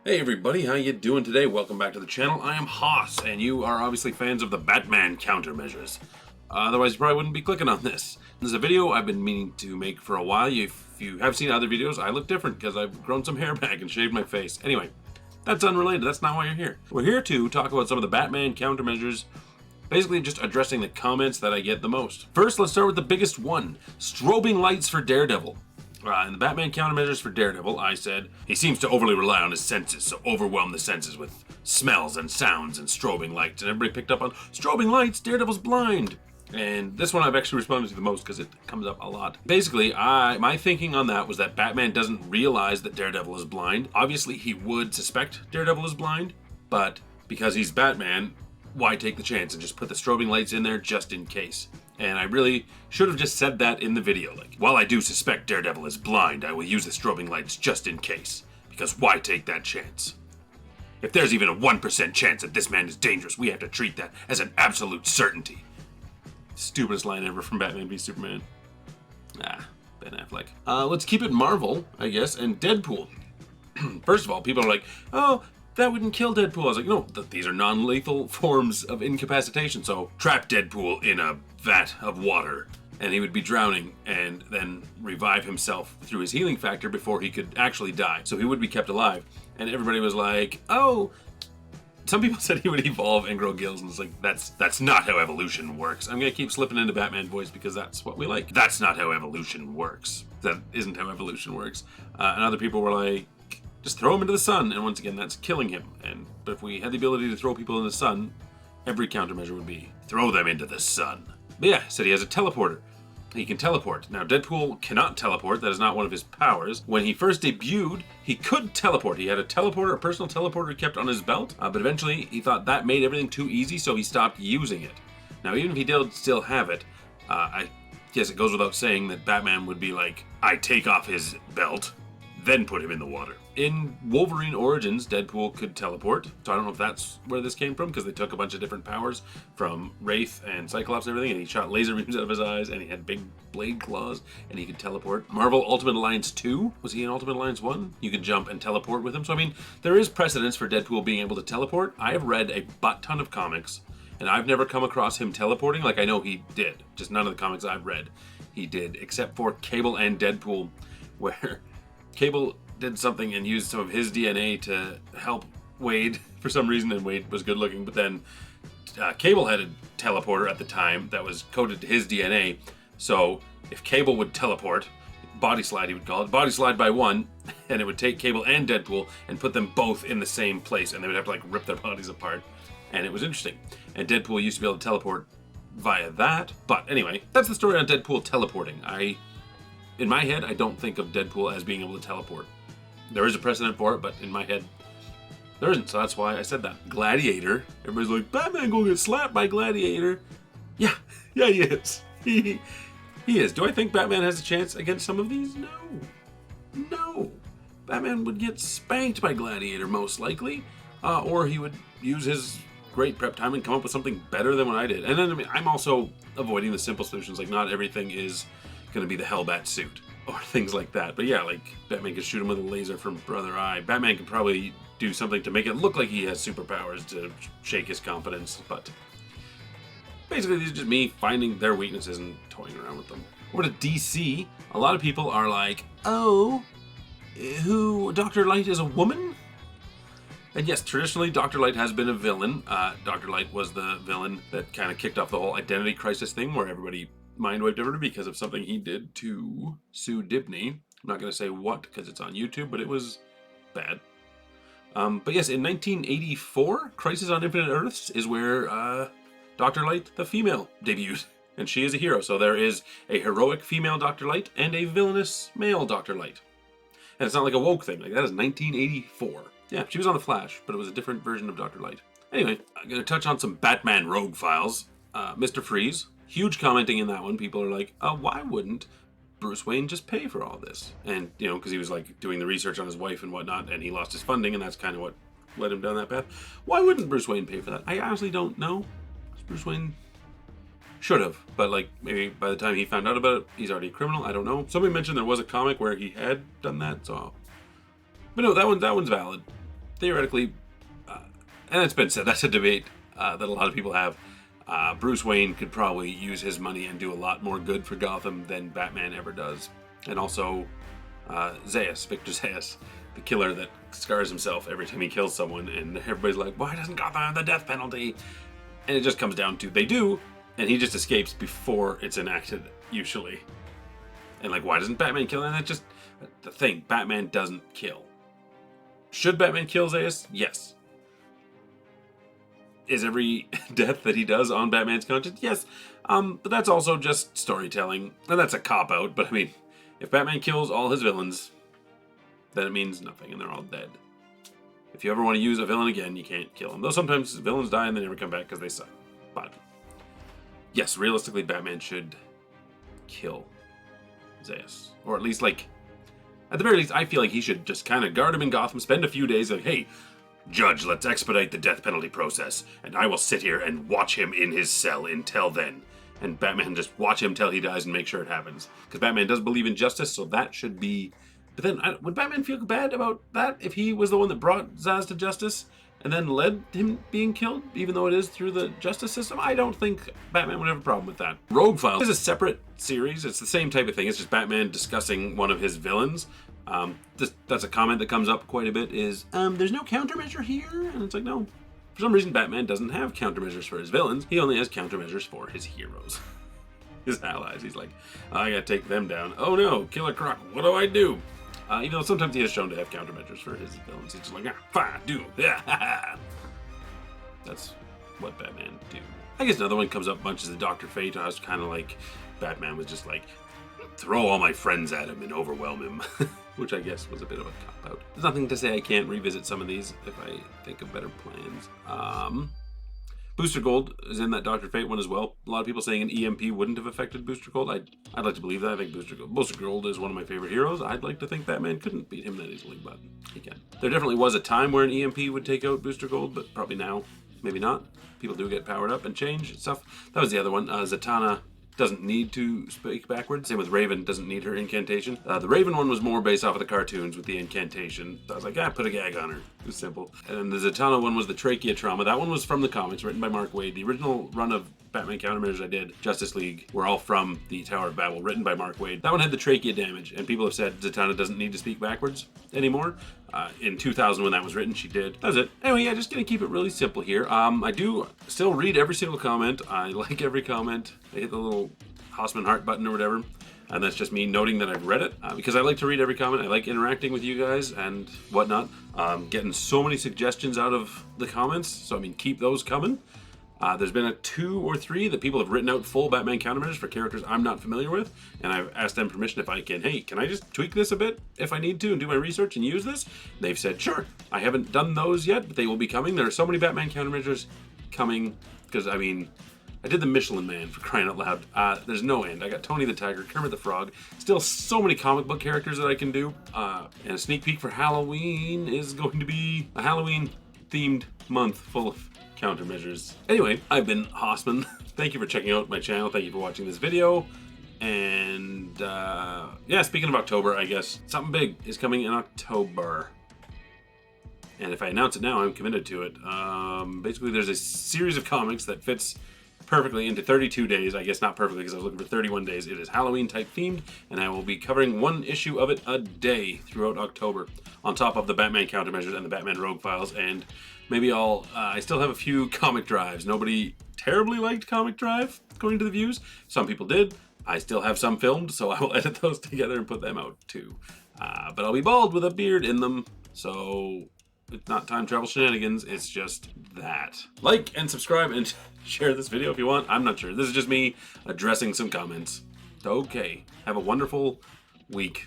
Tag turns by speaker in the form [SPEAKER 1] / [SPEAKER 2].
[SPEAKER 1] Hey everybody, how you doing today? Welcome back to the channel. I am Haas, and you are obviously fans of the Batman Countermeasures. Otherwise, you probably wouldn't be clicking on this. This is a video I've been meaning to make for a while. If you have seen other videos, I look different because I've grown some hair back and shaved my face. Anyway, that's unrelated. That's not why you're here. We're here to talk about some of the Batman Countermeasures, basically just addressing the comments that I get the most. First, let's start with the biggest one, Strobing Lights for Daredevil. In the Batman Countermeasures for Daredevil, I said, he seems to overly rely on his senses, so overwhelm the senses with smells and sounds and strobing lights. And everybody picked up on, strobing lights, Daredevil's blind. And this one I've actually responded to the most because it comes up a lot. Basically, my thinking on that was that Batman doesn't realize that Daredevil is blind. Obviously, he would suspect Daredevil is blind, but because he's Batman, why take the chance and just put the strobing lights in there just in case? And I really should have just said that in the video. Like, while I do suspect Daredevil is blind, I will use the strobing lights just in case. Because why take that chance? If there's even a 1% chance that this man is dangerous, we have to treat that as an absolute certainty. Stupidest line ever from Batman v Superman. Ben Affleck. Let's keep it Marvel, I guess, and Deadpool. First of all, people are like, oh, that wouldn't kill Deadpool. I was like, no, these are non-lethal forms of incapacitation. So trap Deadpool in a vat of water and he would be drowning and then revive himself through his healing factor before he could actually die. So he would be kept alive. And everybody was like, oh, some people said he would evolve and grow gills, and it's like, that's not how evolution works. I'm gonna keep slipping into Batman voice because that's what we like. That's not how evolution works. That isn't how evolution works. And other people were like, just throw him into the sun, and once again, that's killing him. But if we had the ability to throw people in the sun, every countermeasure would be throw them into the sun. But yeah, said he has a teleporter. He can teleport. Now, Deadpool cannot teleport. That is not one of his powers. When he first debuted, he could teleport. He had a teleporter, a personal teleporter he kept on his belt, but eventually he thought that made everything too easy, so he stopped using it. Now, even if he did still have it, I guess it goes without saying that Batman would be like, I take off his belt, then put him in the water. In Wolverine Origins, Deadpool could teleport, so I don't know if that's where this came from, because they took a bunch of different powers from Wraith and Cyclops and everything, and he shot laser beams out of his eyes, and he had big blade claws, and he could teleport. Marvel Ultimate Alliance 2, was he in Ultimate Alliance 1? You could jump and teleport with him, so I mean, there is precedence for Deadpool being able to teleport. I have read a butt ton of comics, and I've never come across him teleporting. Like, I know he did, just none of the comics I've read he did, except for Cable and Deadpool, where Cable did something and used some of his DNA to help Wade for some reason, and Wade was good looking, but then Cable had a teleporter at the time that was coded to his DNA, so if Cable would teleport, body slide he would call it, body slide by one, and it would take Cable and Deadpool and put them both in the same place, and they would have to like rip their bodies apart, and it was interesting. And Deadpool used to be able to teleport via that, but anyway, that's the story on Deadpool teleporting. In my head, I don't think of Deadpool as being able to teleport. There is a precedent for it, but in my head, there isn't, so that's why I said that. Gladiator. Everybody's like, Batman gonna get slapped by Gladiator. Yeah, he is. He is. Do I think Batman has a chance against some of these? No. Batman would get spanked by Gladiator, most likely. Or he would use his great prep time and come up with something better than what I did. And then, I mean, I'm also avoiding the simple solutions. Like, not everything is gonna be the Hellbat suit or things like that. But yeah, like Batman could shoot him with a laser from Brother Eye. Batman could probably do something to make it look like he has superpowers to shake his confidence. But basically, these are just me finding their weaknesses and toying around with them. Over to DC, a lot of people are like, oh, Dr. Light is a woman? And yes, traditionally, Dr. Light has been a villain. Dr. Light was the villain that kind of kicked off the whole identity crisis thing where everybody mind-wiped everybody because of something he did to Sue Dibney. I'm not going to say what because it's on YouTube, but it was bad. But yes, in 1984, Crisis on Infinite Earths is where Dr. Light, the female, debuted. And she is a hero, so there is a heroic female Dr. Light and a villainous male Dr. Light. And it's not like a woke thing, like that is 1984. Yeah, she was on The Flash, but it was a different version of Dr. Light. Anyway, I'm going to touch on some Batman Rogue files. Mr. Freeze. Huge commenting in that one. People are like, why wouldn't Bruce Wayne just pay for all this? And, you know, because he was like doing the research on his wife and whatnot, and he lost his funding, and that's kind of what led him down that path. Why wouldn't Bruce Wayne pay for that? I honestly don't know. Bruce Wayne should have, but like maybe by the time he found out about it, he's already a criminal. I don't know. Somebody mentioned there was a comic where he had done that, so. But no, that one's valid. theoretically, and it's been said, that's a debate that a lot of people have. Bruce Wayne could probably use his money and do a lot more good for Gotham than Batman ever does. And also, Zeus, Victor Zeus, the killer that scars himself every time he kills someone, and everybody's like, why doesn't Gotham have the death penalty? And it just comes down to, they do, and he just escapes before it's enacted, usually. And like, why doesn't Batman kill? And that's just the thing, Batman doesn't kill. Should Batman kill Zeus? Yes. Is every death that he does on Batman's conscience? Yes. But that's also just storytelling. And that's a cop-out, but I mean, if Batman kills all his villains, then it means nothing and they're all dead. If you ever want to use a villain again, you can't kill him. Though sometimes villains die and they never come back because they suck. But yes, realistically, Batman should kill Zeus. Or at least, like, at the very least, I feel like he should just kind of guard him in Gotham, spend a few days like, hey, Judge, let's expedite the death penalty process, and I will sit here and watch him in his cell until then. And Batman just watch him till he dies and make sure it happens. Because Batman does believe in justice, so that should be... But then, would Batman feel bad about that if he was the one that brought Zsasz to justice and then led him being killed, even though it is through the justice system? I don't think Batman would have a problem with that. Rogue Files is a separate series. It's the same type of thing. It's just Batman discussing one of his villains. That's a comment that comes up quite a bit is, there's no countermeasure here? And it's like, no. For some reason, Batman doesn't have countermeasures for his villains. He only has countermeasures for his heroes. His allies. He's like, I gotta take them down. Oh no, Killer Croc, what do I do? Even though sometimes he is shown to have countermeasures for his villains. He's just like, fine, do. That's what Batman do. I guess another one comes up a bunch is the Dr. Fate. I was kind of like, Batman was just like, throw all my friends at him and overwhelm him. Which I guess was a bit of a cop-out. There's nothing to say I can't revisit some of these if I think of better plans. Booster Gold is in that Dr. Fate one as well. A lot of people saying an EMP wouldn't have affected Booster Gold. I'd like to believe that. I think Booster Gold is one of my favorite heroes. I'd like to think Batman couldn't beat him that easily, but he can. There definitely was a time where an EMP would take out Booster Gold, but probably now, maybe not. People do get powered up and change stuff. That was the other one. Zatanna doesn't need to speak backwards. Same with Raven, doesn't need her incantation. The Raven one was more based off of the cartoons with the incantation. So I was like, put a gag on her. It was simple. And the Zatanna one was the trachea trauma. That one was from the comics, written by Mark Waid. The original run of Batman Countermeasures I did, Justice League, were all from the Tower of Babel, written by Mark Waid. That one had the trachea damage, and people have said Zatanna doesn't need to speak backwards anymore. In 2000 when that was written, she did. That was it. Anyway, yeah, just gonna keep it really simple here. I do still read every single comment. I like every comment. I hit the little Haussmann heart button or whatever, and that's just me noting that I've read it, because I like to read every comment. I like interacting with you guys and whatnot. Getting so many suggestions out of the comments, so I mean, keep those coming. There's been 2 or 3 that people have written out full Batman countermeasures for characters I'm not familiar with, and I've asked them permission if I can, hey, can I just tweak this a bit if I need to and do my research and use this? They've said, sure. I haven't done those yet, but they will be coming. There are so many Batman countermeasures coming, because, I mean, I did the Michelin Man, for crying out loud. There's no end. I got Tony the Tiger, Kermit the Frog, still so many comic book characters that I can do, and a sneak peek for Halloween is going to be a Halloween-themed month full of countermeasures. Anyway, I've been Haussmann. Thank you for checking out my channel. Thank you for watching this video. And yeah, speaking of October, I guess something big is coming in October. And if I announce it now, I'm committed to it. Basically, there's a series of comics that fits perfectly into 32 days. I guess not perfectly because I was looking for 31 days. It is Halloween type themed, and I will be covering one issue of it a day throughout October, on top of the Batman Countermeasures and the Batman Rogue Files. And maybe I still have a few comic drives. Nobody terribly liked Comic Drive, according to the views. Some people did. I still have some filmed, so I will edit those together and put them out too. But I'll be bald with a beard in them, so it's not time travel shenanigans, it's just that. Like and subscribe and share this video if you want. I'm not sure. This is just me addressing some comments. Okay, have a wonderful week.